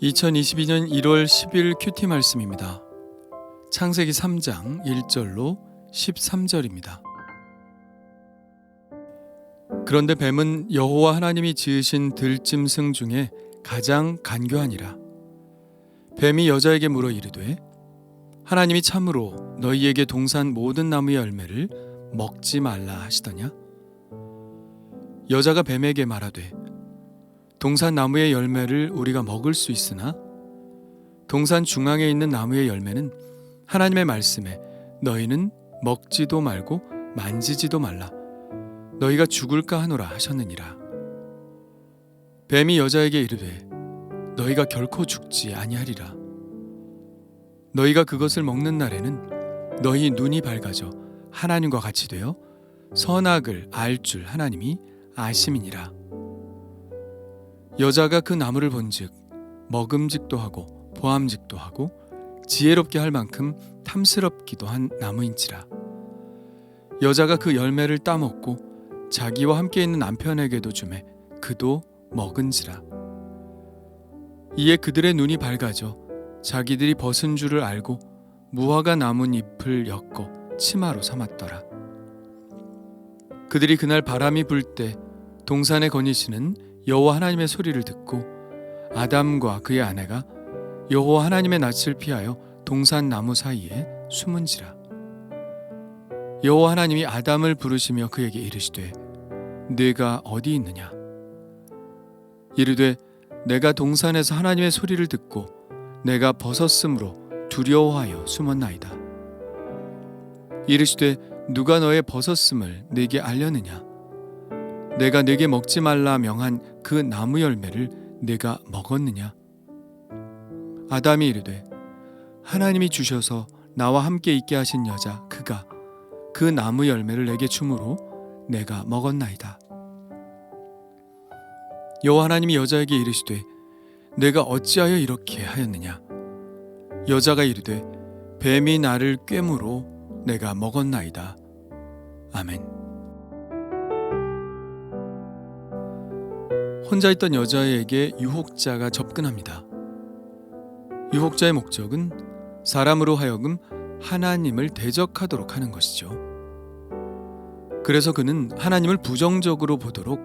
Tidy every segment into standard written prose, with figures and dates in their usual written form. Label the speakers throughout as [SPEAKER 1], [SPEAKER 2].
[SPEAKER 1] 2022년 1월 10일 큐티 말씀입니다. 창세기 3장 1절로 13절입니다. 그런데 뱀은 여호와 하나님이 지으신 들짐승 중에 가장 간교하니라. 뱀이 여자에게 물어 이르되 하나님이 참으로 너희에게 동산 모든 나무의 열매를 먹지 말라 하시더냐? 여자가 뱀에게 말하되 동산 나무의 열매를 우리가 먹을 수 있으나 동산 중앙에 있는 나무의 열매는 하나님의 말씀에 너희는 먹지도 말고 만지지도 말라 너희가 죽을까 하노라 하셨느니라. 뱀이 여자에게 이르되 너희가 결코 죽지 아니하리라. 너희가 그것을 먹는 날에는 너희 눈이 밝아져 하나님과 같이 되어 선악을 알 줄 하나님이 아심이니라. 여자가 그 나무를 본즉 먹음직도 하고 보암직도 하고 지혜롭게 할 만큼 탐스럽기도 한 나무인지라. 여자가 그 열매를 따먹고 자기와 함께 있는 남편에게도 주매 그도 먹은지라. 이에 그들의 눈이 밝아져 자기들이 벗은 줄을 알고 무화과 나뭇잎을 엮어 치마로 삼았더라. 그들이 그날 바람이 불 때 동산에 거니시는 여호와 하나님의 소리를 듣고 아담과 그의 아내가 여호와 하나님의 낯을 피하여 동산 나무 사이에 숨은지라. 여호와 하나님이 아담을 부르시며 그에게 이르시되 네가 어디 있느냐? 이르되 내가 동산에서 하나님의 소리를 듣고 내가 벗었으므로 두려워하여 숨었나이다. 이르시되 누가 너의 벗었음을 네게 알렸느냐? 내가 네게 먹지 말라 명한 그 나무 열매를 네가 먹었느냐? 아담이 이르되 하나님이 주셔서 나와 함께 있게 하신 여자 그가 그 나무 열매를 내게 주므로 내가 먹었나이다. 여호와 하나님이 여자에게 이르시되 내가 어찌하여 이렇게 하였느냐? 여자가 이르되 뱀이 나를 꿰므로 내가 먹었나이다. 아멘. 혼자 있던 여자에게 유혹자가 접근합니다. 유혹자의 목적은 사람으로 하여금 하나님을 대적하도록 하는 것이죠. 그래서 그는 하나님을 부정적으로 보도록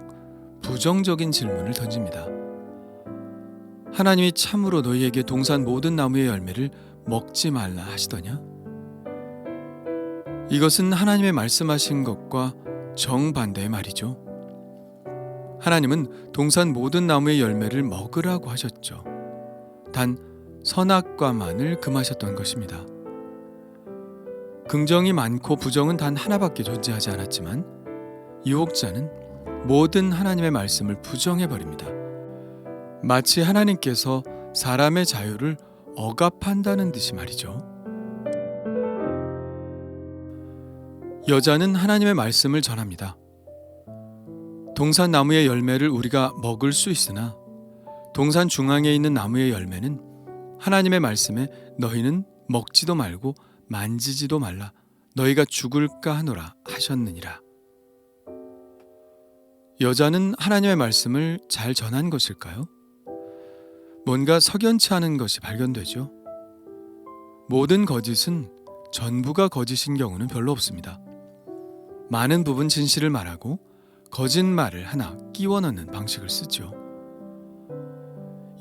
[SPEAKER 1] 부정적인 질문을 던집니다. 하나님이 참으로 너희에게 동산 모든 나무의 열매를 먹지 말라 하시더냐? 이것은 하나님의 말씀하신 것과 정반대의 말이죠. 하나님은 동산 모든 나무의 열매를 먹으라고 하셨죠. 단 선악과만을 금하셨던 것입니다. 긍정이 많고 부정은 단 하나밖에 존재하지 않았지만 유혹자는 모든 하나님의 말씀을 부정해버립니다. 마치 하나님께서 사람의 자유를 억압한다는 듯이 말이죠. 여자는 하나님의 말씀을 전합니다. 동산 나무의 열매를 우리가 먹을 수 있으나 동산 중앙에 있는 나무의 열매는 하나님의 말씀에 너희는 먹지도 말고 만지지도 말라 너희가 죽을까 하노라 하셨느니라. 여자는 하나님의 말씀을 잘 전한 것일까요? 뭔가 석연치 않은 것이 발견되죠. 모든 거짓은 전부가 거짓인 경우는 별로 없습니다. 많은 부분 진실을 말하고 거짓말을 하나 끼워 넣는 방식을 쓰죠.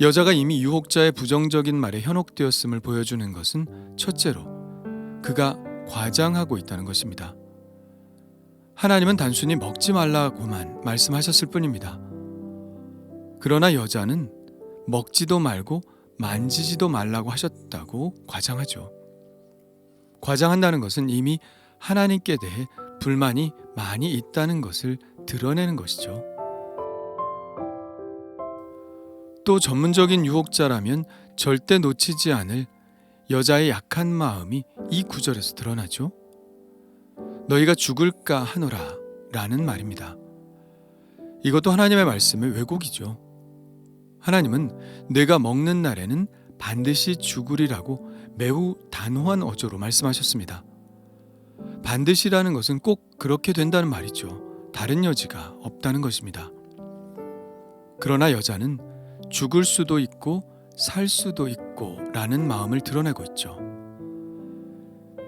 [SPEAKER 1] 여자가 이미 유혹자의 부정적인 말에 현혹되었음을 보여주는 것은 첫째로 그가 과장하고 있다는 것입니다. 하나님은 단순히 먹지 말라고만 말씀하셨을 뿐입니다. 그러나 여자는 먹지도 말고 만지지도 말라고 하셨다고 과장하죠. 과장한다는 것은 이미 하나님께 대해 불만이 많이 있다는 것을 드러내는 것이죠. 또 전문적인 유혹자라면 절대 놓치지 않을 여자의 약한 마음이 이 구절에서 드러나죠. 너희가 죽을까 하노라 라는 말입니다. 이것도 하나님의 말씀의 왜곡이죠. 하나님은 내가 먹는 날에는 반드시 죽으리라고 매우 단호한 어조로 말씀하셨습니다. 반드시라는 것은 꼭 그렇게 된다는 말이죠. 다른 여지가 없다는 것입니다. 그러나 여자는 죽을 수도 있고 살 수도 있고 라는 마음을 드러내고 있죠.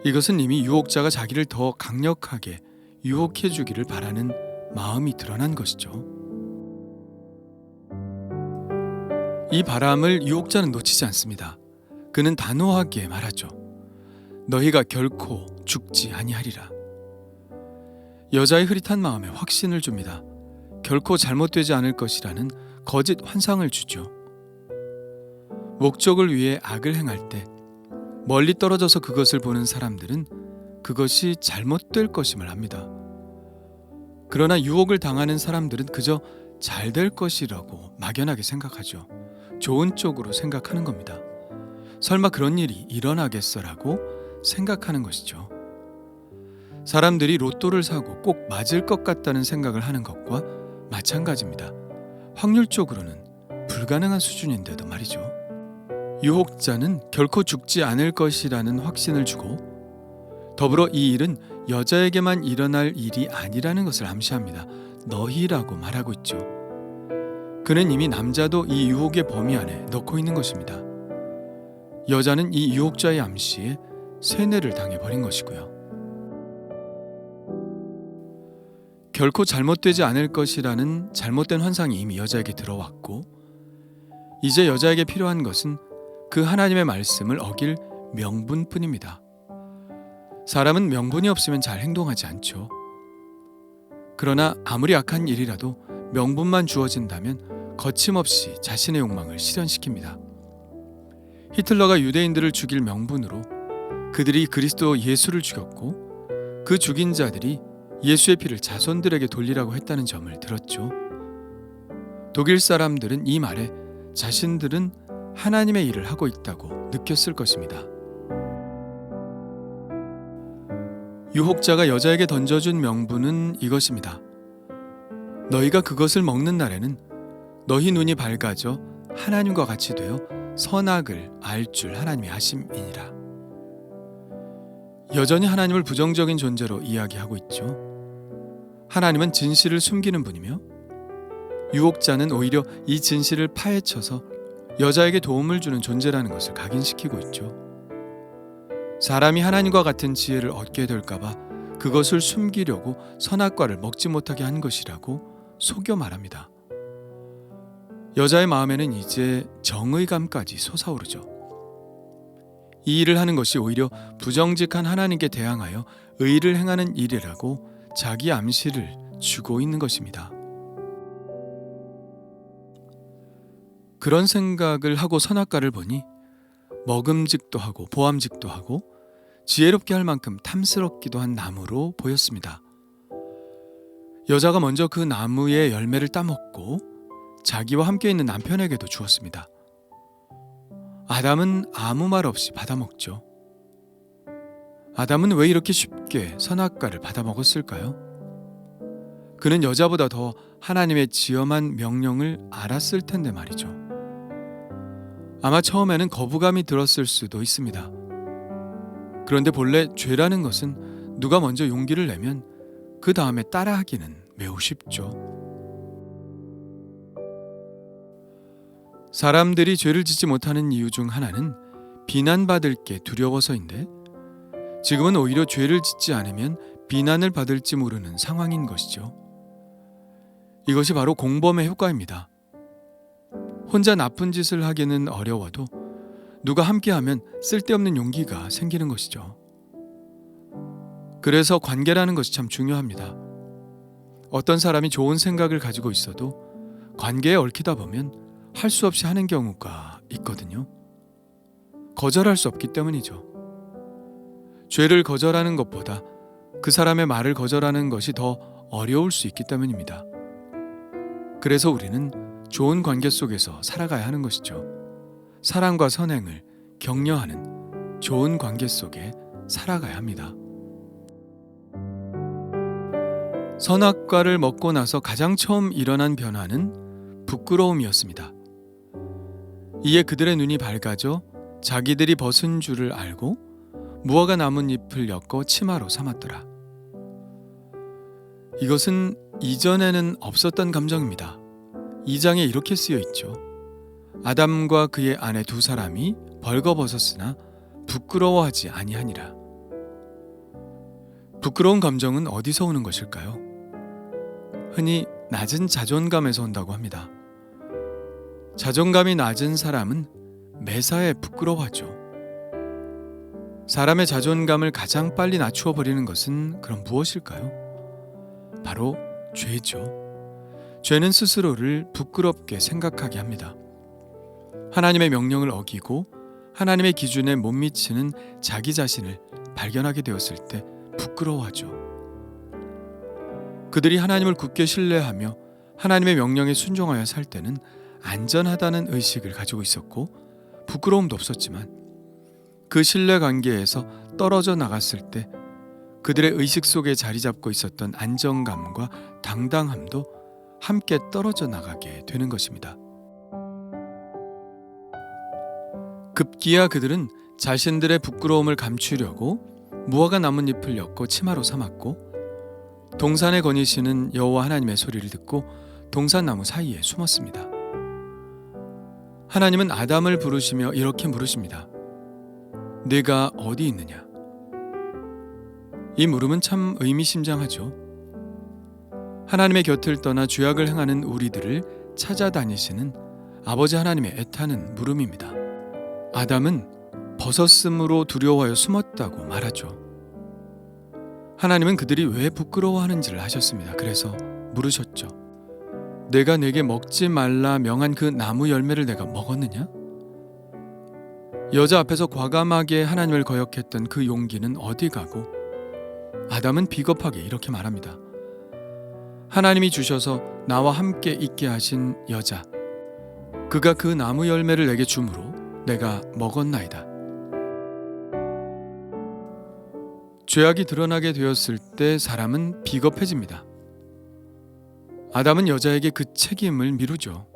[SPEAKER 1] 이것은 이미 유혹자가 자기를 더 강력하게 유혹해 주기를 바라는 마음이 드러난 것이죠. 이 바람을 유혹자는 놓치지 않습니다. 그는 단호하게 말하죠. 너희가 결코 죽지 아니하리라. 여자의 흐릿한 마음에 확신을 줍니다. 결코 잘못되지 않을 것이라는 거짓 환상을 주죠. 목적을 위해 악을 행할 때 멀리 떨어져서 그것을 보는 사람들은 그것이 잘못될 것임을 압니다. 그러나 유혹을 당하는 사람들은 그저 잘 될 것이라고 막연하게 생각하죠. 좋은 쪽으로 생각하는 겁니다. 설마 그런 일이 일어나겠어라고 생각하는 것이죠. 사람들이 로또를 사고 꼭 맞을 것 같다는 생각을 하는 것과 마찬가지입니다. 확률적으로는 불가능한 수준인데도 말이죠. 유혹자는 결코 죽지 않을 것이라는 확신을 주고 더불어 이 일은 여자에게만 일어날 일이 아니라는 것을 암시합니다. 너희라고 말하고 있죠. 그는 이미 남자도 이 유혹의 범위 안에 넣고 있는 것입니다. 여자는 이 유혹자의 암시에 세뇌를 당해버린 것이고요. 결코 잘못되지 않을 것이라는 잘못된 환상이 이미 여자에게 들어왔고 이제 여자에게 필요한 것은 그 하나님의 말씀을 어길 명분뿐입니다. 사람은 명분이 없으면 잘 행동하지 않죠. 그러나 아무리 악한 일이라도 명분만 주어진다면 거침없이 자신의 욕망을 실현시킵니다. 히틀러가 유대인들을 죽일 명분으로 그들이 그리스도 예수를 죽였고 그 죽인 자들이 예수의 피를 자손들에게 돌리라고 했다는 점을 들었죠. 독일 사람들은 이 말에 자신들은 하나님의 일을 하고 있다고 느꼈을 것입니다. 유혹자가 여자에게 던져준 명분은 이것입니다. 너희가 그것을 먹는 날에는 너희 눈이 밝아져 하나님과 같이 되어 선악을 알 줄 하나님이 아심이니라. 여전히 하나님을 부정적인 존재로 이야기하고 있죠. 하나님은 진실을 숨기는 분이며 유혹자는 오히려 이 진실을 파헤쳐서 여자에게 도움을 주는 존재라는 것을 각인시키고 있죠. 사람이 하나님과 같은 지혜를 얻게 될까봐 그것을 숨기려고 선악과를 먹지 못하게 한 것이라고 속여 말합니다. 여자의 마음에는 이제 정의감까지 솟아오르죠. 이 일을 하는 것이 오히려 부정직한 하나님께 대항하여 의를 행하는 일이라고 자기 암시를 주고 있는 것입니다. 그런 생각을 하고 선악과를 보니 먹음직도 하고 보암직도 하고 지혜롭게 할 만큼 탐스럽기도 한 나무로 보였습니다. 여자가 먼저 그 나무의 열매를 따먹고 자기와 함께 있는 남편에게도 주었습니다. 아담은 아무 말 없이 받아먹죠. 아담은 왜 이렇게 쉽게 선악과를 받아먹었을까요? 그는 여자보다 더 하나님의 지엄한 명령을 알았을 텐데 말이죠. 아마 처음에는 거부감이 들었을 수도 있습니다. 그런데 본래 죄라는 것은 누가 먼저 용기를 내면 그 다음에 따라하기는 매우 쉽죠. 사람들이 죄를 짓지 못하는 이유 중 하나는 비난받을 게 두려워서인데 지금은 오히려 죄를 짓지 않으면 비난을 받을지 모르는 상황인 것이죠. 이것이 바로 공범의 효과입니다. 혼자 나쁜 짓을 하기는 어려워도 누가 함께하면 쓸데없는 용기가 생기는 것이죠. 그래서 관계라는 것이 참 중요합니다. 어떤 사람이 좋은 생각을 가지고 있어도 관계에 얽히다 보면 할 수 없이 하는 경우가 있거든요. 거절할 수 없기 때문이죠. 죄를 거절하는 것보다 그 사람의 말을 거절하는 것이 더 어려울 수 있기 때문입니다. 그래서 우리는 좋은 관계 속에서 살아가야 하는 것이죠. 사랑과 선행을 격려하는 좋은 관계 속에 살아가야 합니다. 선악과를 먹고 나서 가장 처음 일어난 변화는 부끄러움이었습니다. 이에 그들의 눈이 밝아져 자기들이 벗은 줄을 알고 무화과 나뭇잎을 엮어 치마로 삼았더라. 이것은 이전에는 없었던 감정입니다. 2장에 이렇게 쓰여 있죠. 아담과 그의 아내 두 사람이 벌거벗었으나 부끄러워하지 아니하니라. 부끄러운 감정은 어디서 오는 것일까요? 흔히 낮은 자존감에서 온다고 합니다. 자존감이 낮은 사람은 매사에 부끄러워하죠. 사람의 자존감을 가장 빨리 낮추어 버리는 것은 그럼 무엇일까요? 바로 죄죠. 죄는 스스로를 부끄럽게 생각하게 합니다. 하나님의 명령을 어기고 하나님의 기준에 못 미치는 자기 자신을 발견하게 되었을 때 부끄러워하죠. 그들이 하나님을 굳게 신뢰하며 하나님의 명령에 순종하여 살 때는 안전하다는 의식을 가지고 있었고 부끄러움도 없었지만 그 신뢰 관계에서 떨어져 나갔을 때 그들의 의식 속에 자리 잡고 있었던 안정감과 당당함도 함께 떨어져 나가게 되는 것입니다. 급기야 그들은 자신들의 부끄러움을 감추려고 무화과 나뭇잎을 엮고 치마로 삼았고 동산에 거니시는 여호와 하나님의 소리를 듣고 동산나무 사이에 숨었습니다. 하나님은 아담을 부르시며 이렇게 물으십니다. 네가 어디 있느냐? 이 물음은 참 의미심장하죠. 하나님의 곁을 떠나 죄악을 행하는 우리들을 찾아다니시는 아버지 하나님의 애타는 물음입니다. 아담은 벗었음으로 두려워하여 숨었다고 말하죠. 하나님은 그들이 왜 부끄러워하는지를 아셨습니다. 그래서 물으셨죠. 내가 내게 먹지 말라 명한 그 나무 열매를 내가 먹었느냐? 여자 앞에서 과감하게 하나님을 거역했던 그 용기는 어디 가고 아담은 비겁하게 이렇게 말합니다. 하나님이 주셔서 나와 함께 있게 하신 여자, 그가 그 나무 열매를 내게 주므로 내가 먹었나이다. 죄악이 드러나게 되었을 때 사람은 비겁해집니다. 아담은 여자에게 그 책임을 미루죠.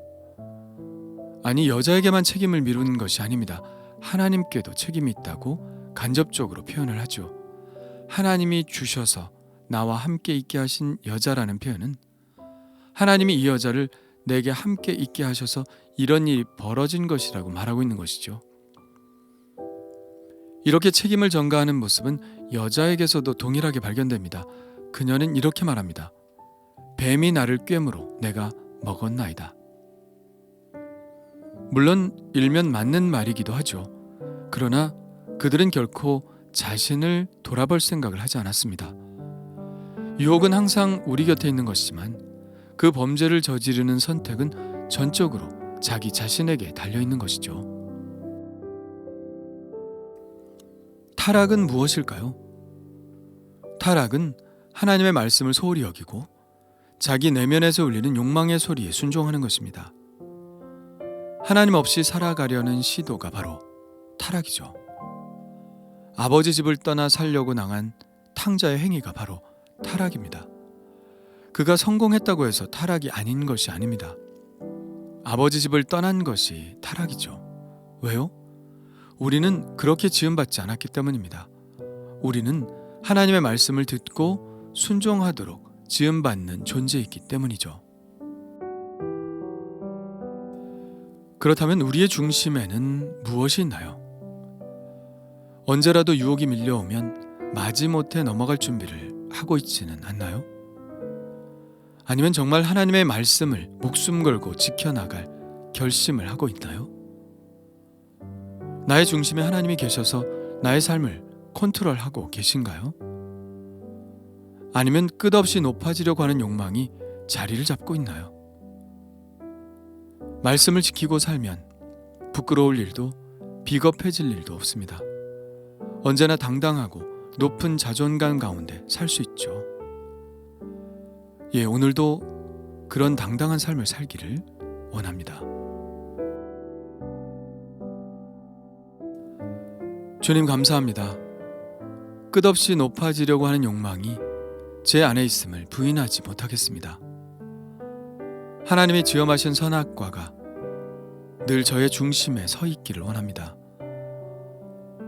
[SPEAKER 1] 아니, 여자에게만 책임을 미루는 것이 아닙니다. 하나님께도 책임이 있다고 간접적으로 표현을 하죠. 하나님이 주셔서 나와 함께 있게 하신 여자라는 표현은 하나님이 이 여자를 내게 함께 있게 하셔서 이런 일이 벌어진 것이라고 말하고 있는 것이죠. 이렇게 책임을 전가하는 모습은 여자에게서도 동일하게 발견됩니다. 그녀는 이렇게 말합니다. 뱀이 나를 꿰므로 내가 먹었나이다. 물론 일면 맞는 말이기도 하죠. 그러나 그들은 결코 자신을 돌아볼 생각을 하지 않았습니다. 유혹은 항상 우리 곁에 있는 것이지만 그 범죄를 저지르는 선택은 전적으로 자기 자신에게 달려있는 것이죠. 타락은 무엇일까요? 타락은 하나님의 말씀을 소홀히 여기고 자기 내면에서 울리는 욕망의 소리에 순종하는 것입니다. 하나님 없이 살아가려는 시도가 바로 타락이죠. 아버지 집을 떠나 살려고 나간 탕자의 행위가 바로 타락입니다. 그가 성공했다고 해서 타락이 아닌 것이 아닙니다. 아버지 집을 떠난 것이 타락이죠. 왜요? 우리는 그렇게 지음받지 않았기 때문입니다. 우리는 하나님의 말씀을 듣고 순종하도록 지음받는 존재이기 때문이죠. 그렇다면 우리의 중심에는 무엇이 있나요? 언제라도 유혹이 밀려오면 마지못해 넘어갈 준비를 하고 있지는 않나요? 아니면 정말 하나님의 말씀을 목숨 걸고 지켜나갈 결심을 하고 있나요? 나의 중심에 하나님이 계셔서 나의 삶을 컨트롤하고 계신가요? 아니면 끝없이 높아지려고 하는 욕망이 자리를 잡고 있나요? 말씀을 지키고 살면 부끄러울 일도 비겁해질 일도 없습니다. 언제나 당당하고 높은 자존감 가운데 살 수 있죠. 오늘도 그런 당당한 삶을 살기를 원합니다. 주님 감사합니다. 끝없이 높아지려고 하는 욕망이 제 안에 있음을 부인하지 못하겠습니다. 하나님이 지엄하신 선악과가 늘 저의 중심에 서 있기를 원합니다.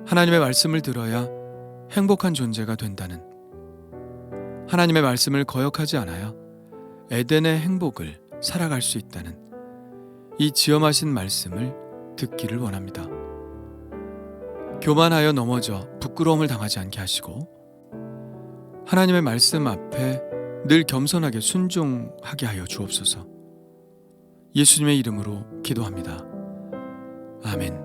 [SPEAKER 1] 하나님의 말씀을 들어야 행복한 존재가 된다는, 하나님의 말씀을 거역하지 않아야 에덴의 행복을 살아갈 수 있다는 이 지엄하신 말씀을 듣기를 원합니다. 교만하여 넘어져 부끄러움을 당하지 않게 하시고 하나님의 말씀 앞에 늘 겸손하게 순종하게 하여 주옵소서. 예수님의 이름으로 기도합니다. 아멘.